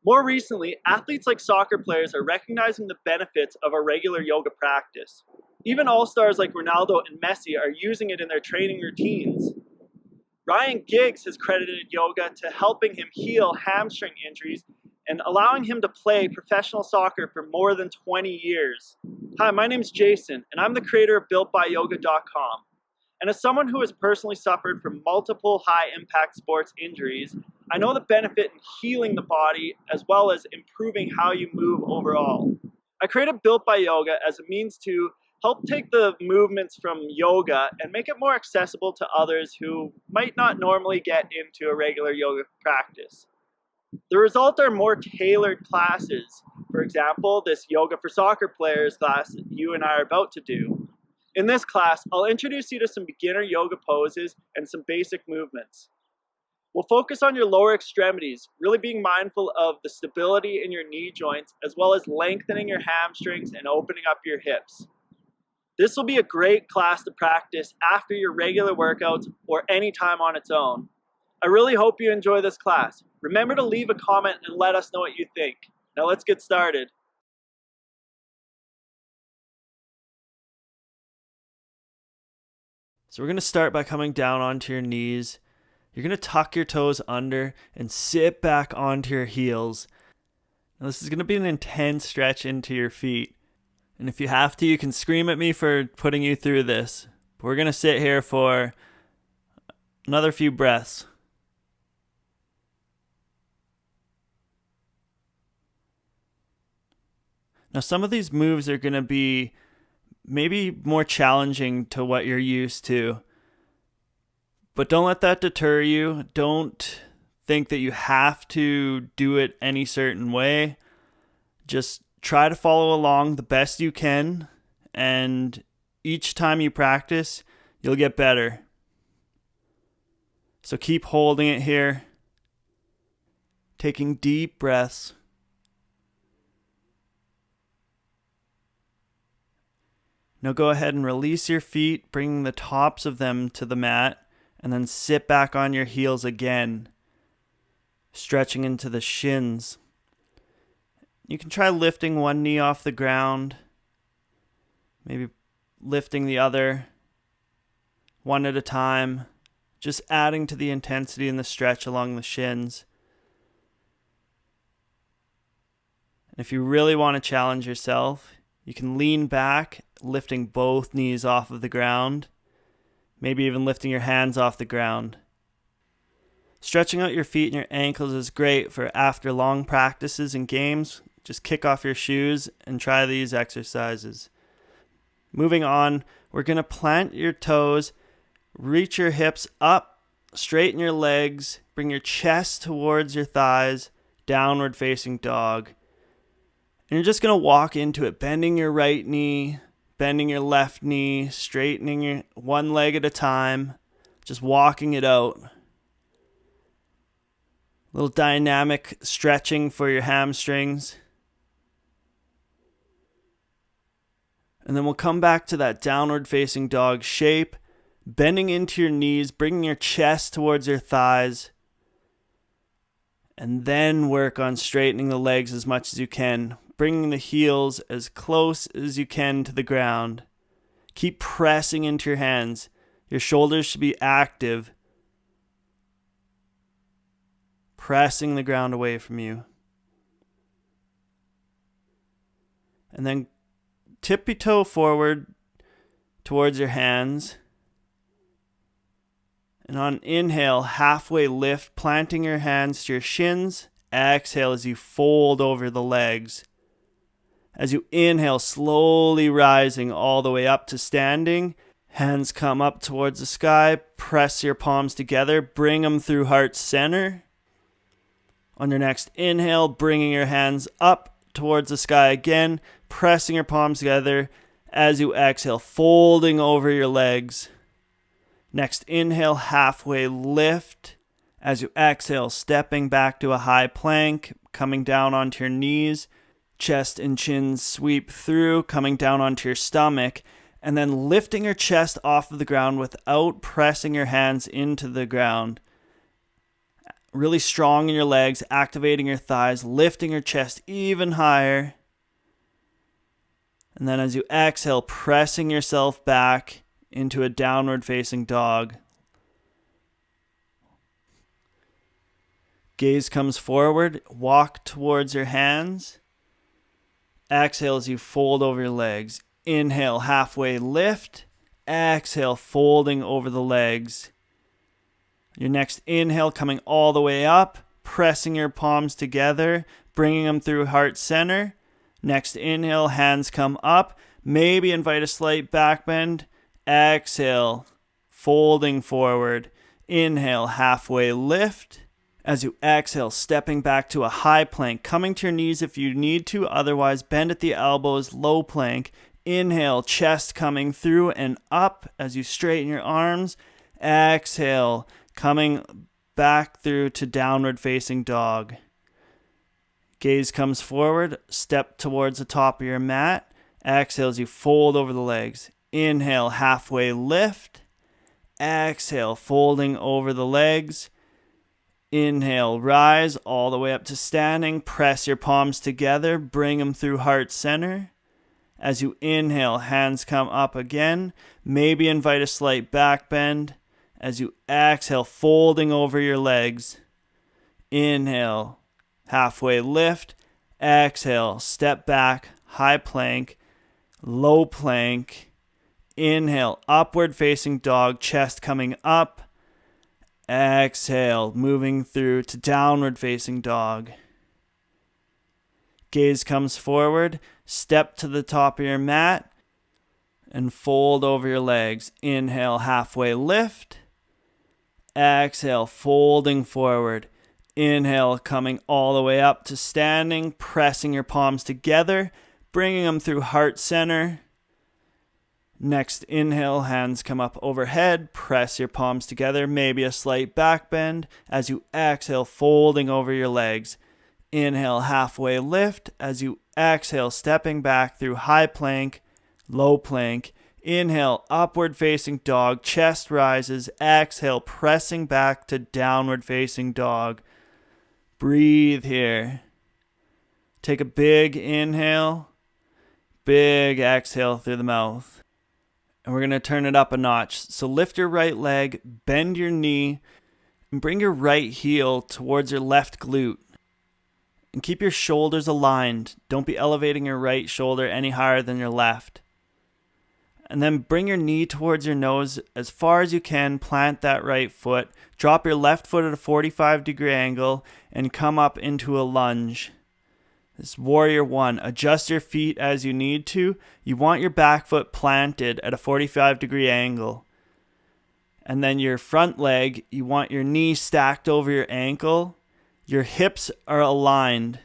More recently, athletes like soccer players are recognizing the benefits of a regular yoga practice. Even all-stars like Ronaldo and Messi are using it in their training routines. Ryan Giggs has credited yoga to helping him heal hamstring injuries and allowing him to play professional soccer for more than 20 years. Hi, my name's Jason, and I'm the creator of BuiltByYoga.com. And as someone who has personally suffered from multiple high-impact sports injuries, I know the benefit in healing the body as well as improving how you move overall. I created Built by Yoga as a means to help take the movements from yoga and make it more accessible to others who might not normally get into a regular yoga practice. The result are more tailored classes. For example, this Yoga for Soccer Players class that you and I are about to do. In this class, I'll introduce you to some beginner yoga poses and some basic movements. We'll focus on your lower extremities, really being mindful of the stability in your knee joints, as well as lengthening your hamstrings and opening up your hips. This will be a great class to practice after your regular workouts or any time on its own. I really hope you enjoy this class. Remember to leave a comment and let us know what you think. Now let's get started. So we're going to start by coming down onto your knees. You're going to tuck your toes under and sit back onto your heels. Now this is going to be an intense stretch into your feet. And if you have to, you can scream at me for putting you through this. But we're going to sit here for another few breaths. Now some of these moves are going to be maybe more challenging to what you're used to. But don't let that deter you. Don't think that you have to do it any certain way. Just try to follow along the best you can. And each time you practice, you'll get better. So keep holding it here. Taking deep breaths. Now go ahead and release your feet, bringing the tops of them to the mat, and then sit back on your heels again, stretching into the shins. You can try lifting one knee off the ground, maybe lifting the other, one at a time, just adding to the intensity and the stretch along the shins. And if you really want to challenge yourself, you can lean back, lifting both knees off of the ground, maybe even lifting your hands off the ground. Stretching out your feet and your ankles is great for after long practices and games. Just kick off your shoes and try these exercises. Moving on, we're going to plant your toes, reach your hips up, straighten your legs, bring your chest towards your thighs, downward facing dog. And you're just going to walk into it, bending your right knee, bending your left knee, straightening your one leg at a time, just walking it out. A little dynamic stretching for your hamstrings. And then we'll come back to that downward facing dog shape, bending into your knees, bringing your chest towards your thighs, and then work on straightening the legs as much as you can, bringing the heels as close as you can to the ground. Keep pressing into your hands. Your shoulders should be active, pressing the ground away from you. And then tippy-toe forward towards your hands. And on inhale, halfway lift, planting your hands to your shins. Exhale as you fold over the legs. As you inhale, slowly rising all the way up to standing. Hands come up towards the sky. Press your palms together. Bring them through heart center. On your next inhale, bringing your hands up towards the sky again. Pressing your palms together. As you exhale, folding over your legs. Next inhale, halfway lift. As you exhale, stepping back to a high plank. Coming down onto your knees. Chest and chin sweep through, coming down onto your stomach, and then lifting your chest off of the ground without pressing your hands into the ground. really strong in your legs, activating your thighs, lifting your chest even higher. And then as you exhale, pressing yourself back into a downward facing dog. Gaze comes forward, walk towards your hands. Exhale as you fold over your legs. Inhale, halfway lift. Exhale, folding over the legs. Your next inhale coming all the way up, pressing your palms together, bringing them through heart center. Next inhale, hands come up. Maybe invite a slight back bend. Exhale, folding forward. Inhale, halfway lift. As you exhale, stepping back to a high plank, coming to your knees if you need to, otherwise bend at the elbows, low plank. Inhale, chest coming through and up as you straighten your arms. Exhale, coming back through to downward facing dog. Gaze comes forward, step towards the top of your mat. Exhale as you fold over the legs. Inhale, halfway lift. Exhale, folding over the legs. Inhale, rise all the way up to standing. Press your palms together, bring them through heart center. As you inhale, hands come up again. Maybe invite a slight back bend. As you exhale, folding over your legs. Inhale, halfway lift. Exhale, step back, high plank, low plank. Inhale, upward facing dog, chest coming up. Exhale, moving through to downward facing dog. Gaze comes forward, step to the top of your mat, and fold over your legs. Inhale, halfway lift. Exhale, folding forward. Inhale, coming all the way up to standing, pressing your palms together, bringing them through heart center. Next inhale, hands come up overhead, press your palms together, maybe a slight back bend. As you exhale, folding over your legs. Inhale, halfway lift. As you exhale, stepping back through high plank, low plank. Inhale, upward facing dog, chest rises. Exhale, pressing back to downward facing dog. Breathe here. Take a big inhale, big exhale through the mouth. And we're going to turn it up a notch. So lift your right leg, bend your knee, and bring your right heel towards your left glute. And keep your shoulders aligned. Don't be elevating your right shoulder any higher than your left. And then bring your knee towards your nose as far as you can. Plant that right foot. Drop your left foot at a 45-degree angle and come up into a lunge. This warrior one. Adjust your feet as you need to. You want your back foot planted at a 45-degree angle. And then your front leg, you want your knee stacked over your ankle. Your hips are aligned.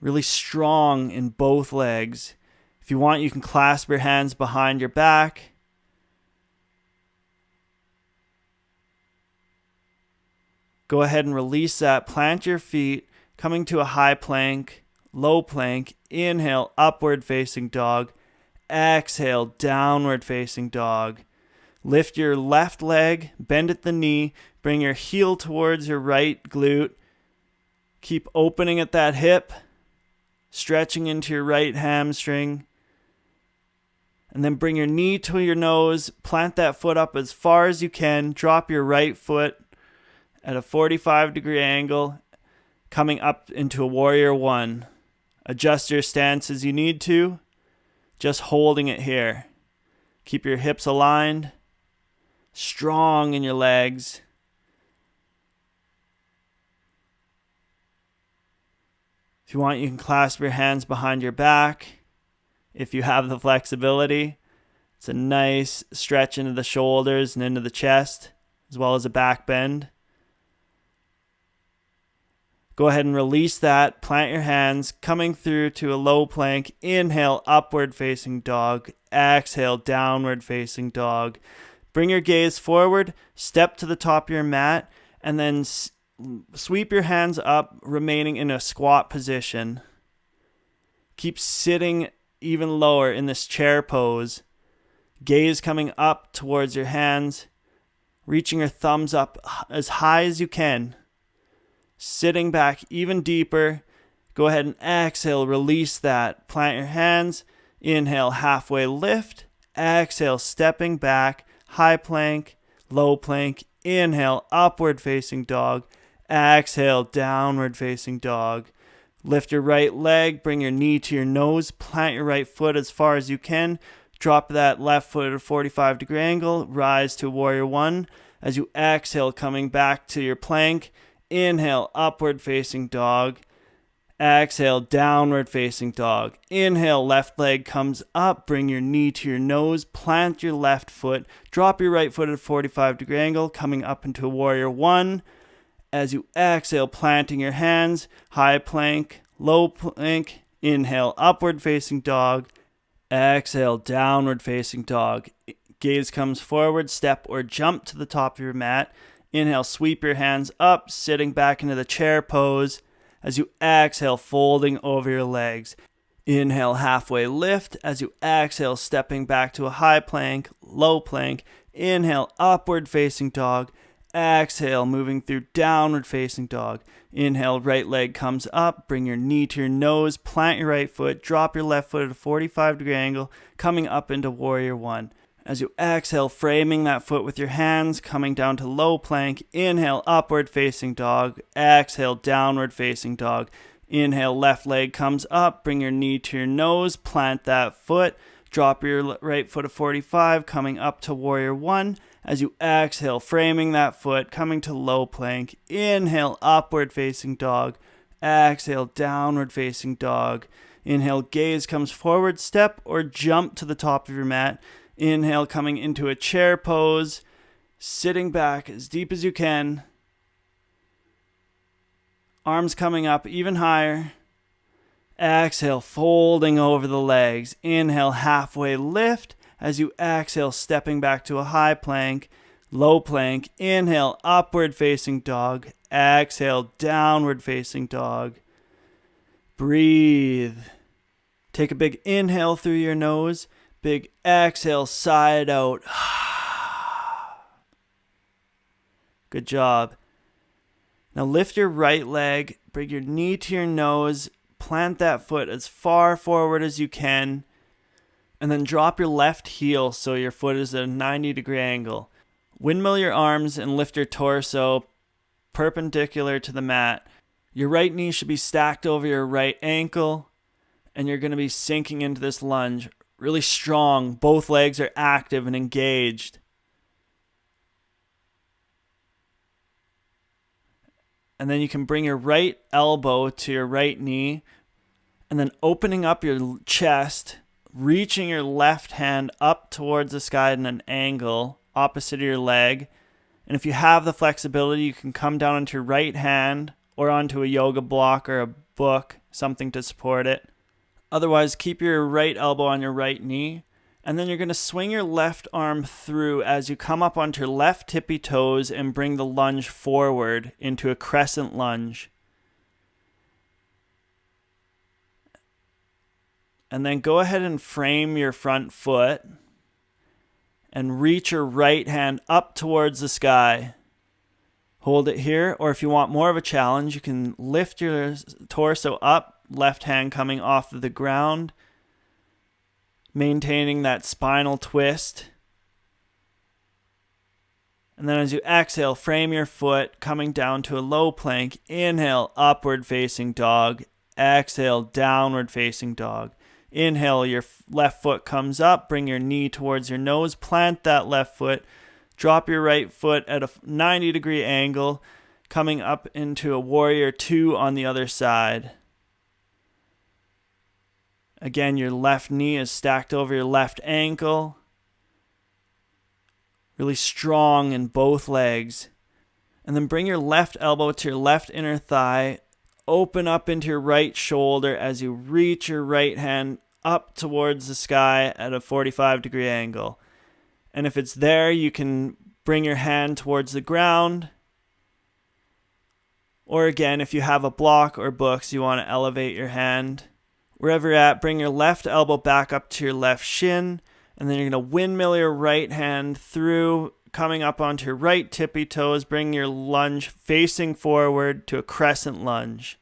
Really strong in both legs. If you want, you can clasp your hands behind your back. Go ahead and release that. Plant your feet. Coming to a high plank, low plank. Inhale, upward facing dog. Exhale, downward facing dog. Lift your left leg, bend at the knee. Bring your heel towards your right glute. Keep opening at that hip, stretching into your right hamstring. And then bring your knee to your nose. Plant that foot up as far as you can. Drop your right foot at a 45-degree angle. Coming up into a warrior one. Adjust your stance as you need to. Just holding it here. Keep your hips aligned. Strong in your legs. If you want, you can clasp your hands behind your back. If you have the flexibility. It's a nice stretch into the shoulders and into the chest, as well as a back bend. Go ahead and release that. Plant your hands, coming through to a low plank. Inhale, upward facing dog. Exhale, downward facing dog. Bring your gaze forward. Step to the top of your mat. And then sweep your hands up, remaining in a squat position. Keep sitting even lower in this chair pose. Gaze coming up towards your hands. reaching your thumbs up as high as you can. Sitting back even deeper. Go ahead and exhale, release that. Plant your hands. Inhale, halfway lift. Exhale, stepping back. High plank, low plank. Inhale, upward facing dog. Exhale, downward facing dog. Lift your right leg, bring your knee to your nose, plant your right foot as far as you can. Drop that left foot at a 45-degree angle. Rise to warrior one. As you exhale, coming back to your plank. Inhale, upward facing dog. Exhale, downward facing dog. Inhale, left leg comes up. Bring your knee to your nose. Plant your left foot. Drop your right foot at a 45-degree angle, coming up into a warrior one. As you exhale, planting your hands. High plank, low plank. Inhale, upward facing dog. Exhale, downward facing dog. Gaze comes forward, step or jump to the top of your mat. Inhale, sweep your hands up, sitting back into the chair pose. As you exhale, folding over your legs. Inhale, halfway lift. As you exhale, stepping back to a high plank, low plank. Inhale, upward facing dog. Exhale, moving through downward facing dog. Inhale, right leg comes up. Bring your knee to your nose. Plant your right foot. Drop your left foot at a 45-degree angle, coming up into warrior one. As you exhale, framing that foot with your hands, coming down to low plank. Inhale, upward facing dog. Exhale, downward facing dog. Inhale, left leg comes up. Bring your knee to your nose. Plant that foot. Drop your right foot at 45, coming up to warrior one. As you exhale, framing that foot, coming to low plank. Inhale, upward facing dog. Exhale, downward facing dog. Inhale, gaze comes forward, step or jump to the top of your mat. Inhale, coming into a chair pose, sitting back as deep as you can. Arms coming up even higher. Exhale, folding over the legs. Inhale, halfway lift. As you exhale, stepping back to a high plank, low plank. Inhale, upward facing dog. Exhale, downward facing dog. Breathe. Take a big inhale through your nose. Big exhale, side out. Good job. Now lift your right leg, bring your knee to your nose, plant that foot as far forward as you can, and then drop your left heel so your foot is at a 90-degree angle. Windmill your arms and lift your torso perpendicular to the mat. Your right knee should be stacked over your right ankle, and you're going to be sinking into this lunge. Really strong. Both legs are active and engaged. And then you can bring your right elbow to your right knee, and then opening up your chest, reaching your left hand up towards the sky at an angle opposite of your leg. And if you have the flexibility, you can come down onto your right hand or onto a yoga block or a book, something to support it. Otherwise, keep your right elbow on your right knee. And then you're going to swing your left arm through as you come up onto your left tippy toes and bring the lunge forward into a crescent lunge. And then go ahead and frame your front foot and reach your right hand up towards the sky. Hold it here, or if you want more of a challenge, you can lift your torso up, left hand coming off of the ground, maintaining that spinal twist. And then as you exhale, frame your foot, coming down to a low plank. Inhale, upward facing dog. Exhale, downward facing dog. Inhale, your left foot comes up. Bring your knee towards your nose. Plant that left foot. Drop your right foot at a 90-degree angle, coming up into a warrior two on the other side. Again, your left knee is stacked over your left ankle. Really strong in both legs. And then bring your left elbow to your left inner thigh. Open up into your right shoulder as you reach your right hand up towards the sky at a 45-degree angle. And if it's there, you can bring your hand towards the ground. Or again, if you have a block or books, you want to elevate your hand. Wherever you're at, bring your left elbow back up to your left shin. And then you're going to windmill your right hand through coming up onto your right tippy toes, bring your lunge facing forward to a crescent lunge.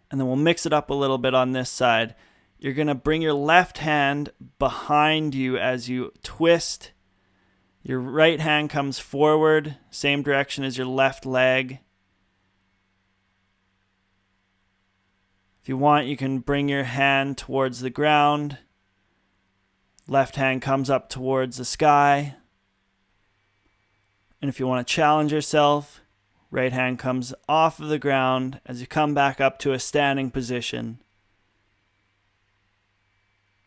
And then we'll mix it up a little bit on this side. You're going to bring your left hand behind you as you twist. Your right hand comes forward, same direction as your left leg. If you want, you can bring your hand towards the ground. Left hand comes up towards the sky. And if you want to challenge yourself, right hand comes off of the ground as you come back up to a standing position.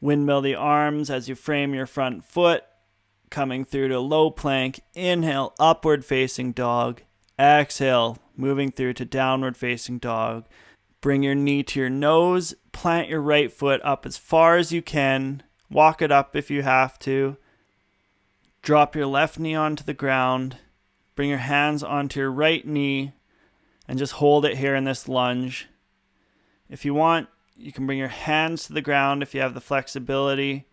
Windmill the arms as you frame your front foot, coming through to low plank. Inhale, upward facing dog. Exhale, moving through to downward facing dog. Bring your knee to your nose, plant your right foot up as far as you can. Walk it up if you have to. Drop your left knee onto the ground. Bring your hands onto your right knee and just hold it here in this lunge. If you want, you can bring your hands to the ground if you have the flexibility.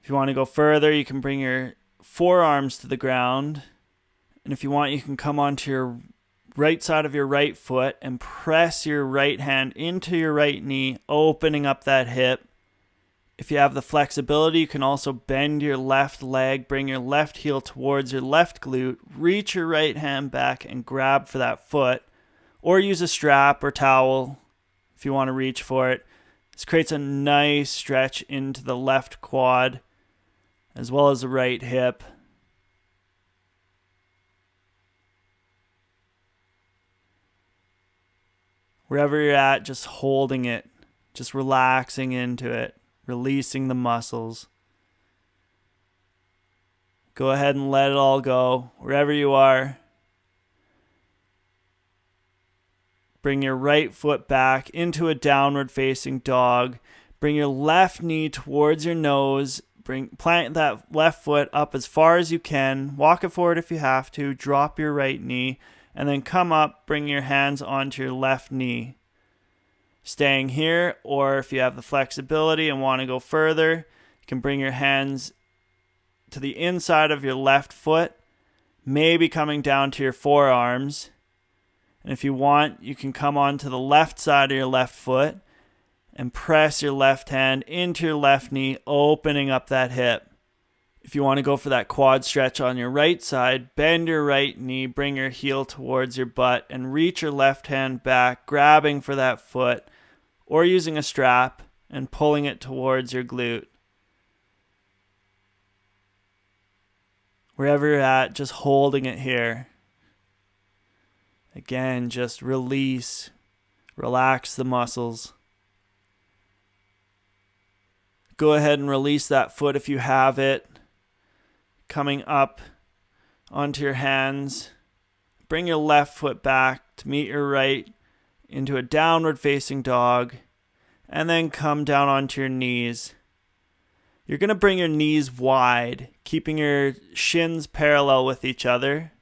If you want to go further, you can bring your forearms to the ground. And if you want, you can come onto your right side of your right foot and press your right hand into your right knee, opening up that hip. If you have the flexibility, you can also bend your left leg, bring your left heel towards your left glute, reach your right hand back and grab for that foot, or use a strap or towel if you want to reach for it. This creates a nice stretch into the left quad as well as the right hip. Wherever you're at, just holding it, just relaxing into it, releasing the muscles. Go ahead and let it all go, wherever you are. Bring your right foot back into a downward facing dog. Bring your left knee towards your nose. Plant that left foot up as far as you can. Walk it forward if you have to. Drop your right knee. And then come up, bring your hands onto your left knee. Staying here, or if you have the flexibility and want to go further, you can bring your hands to the inside of your left foot, maybe coming down to your forearms. And if you want, you can come onto the left side of your left foot and press your left hand into your left knee, opening up that hip. If you want to go for that quad stretch on your right side, bend your right knee, bring your heel towards your butt, and reach your left hand back, grabbing for that foot, or using a strap and pulling it towards your glute. Wherever you're at, just holding it here. Again, just release, relax the muscles. Go ahead and release that foot if you have it. Coming up onto your hands. Bring your left foot back to meet your right into a downward facing dog. And then come down onto your knees. You're going to bring your knees wide, keeping your shins parallel with each other.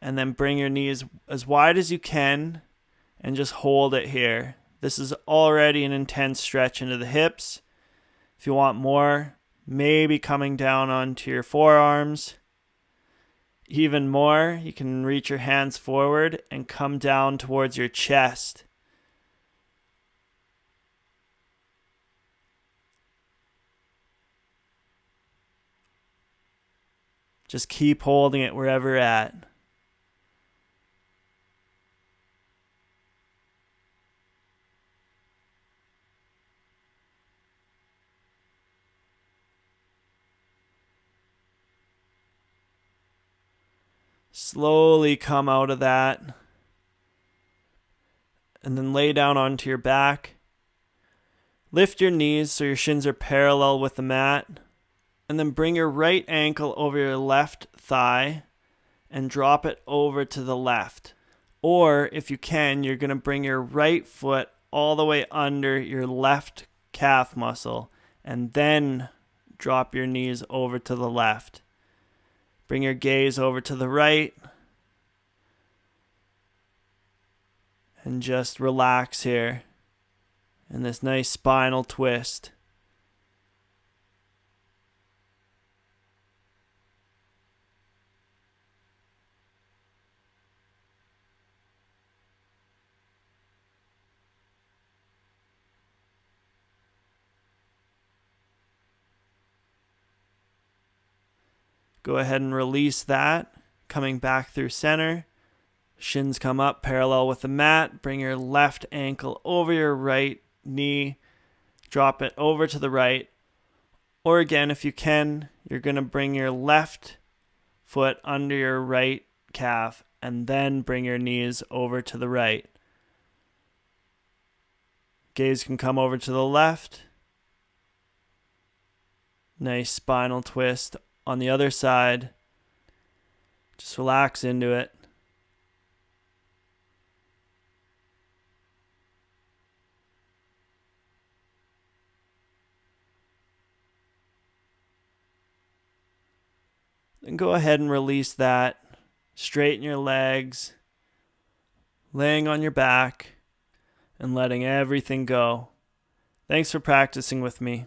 And then bring your knees as wide as you can and just hold it here. This is already an intense stretch into the hips. If you want more, maybe coming down onto your forearms. Even more, you can reach your hands forward and come down towards your chest. Just keep holding it wherever you're at. Slowly come out of that. And then lay down onto your back. Lift your knees so your shins are parallel with the mat. And then bring your right ankle over your left thigh and drop it over to the left. Or if you can, you're going to bring your right foot all the way under your left calf muscle and then drop your knees over to the left. Bring your gaze over to the right and just relax here. And this nice spinal twist. Go ahead and release that. Coming back through center. Shins come up parallel with the mat. Bring your left ankle over your right knee. Drop it over to the right. Or again, if you can, you're going to bring your left foot under your right calf and then bring your knees over to the right. Gaze can come over to the left. Nice spinal twist on the other side. Just relax into it. Then go ahead and release that. Straighten your legs. Laying on your back and letting everything go. Thanks for practicing with me.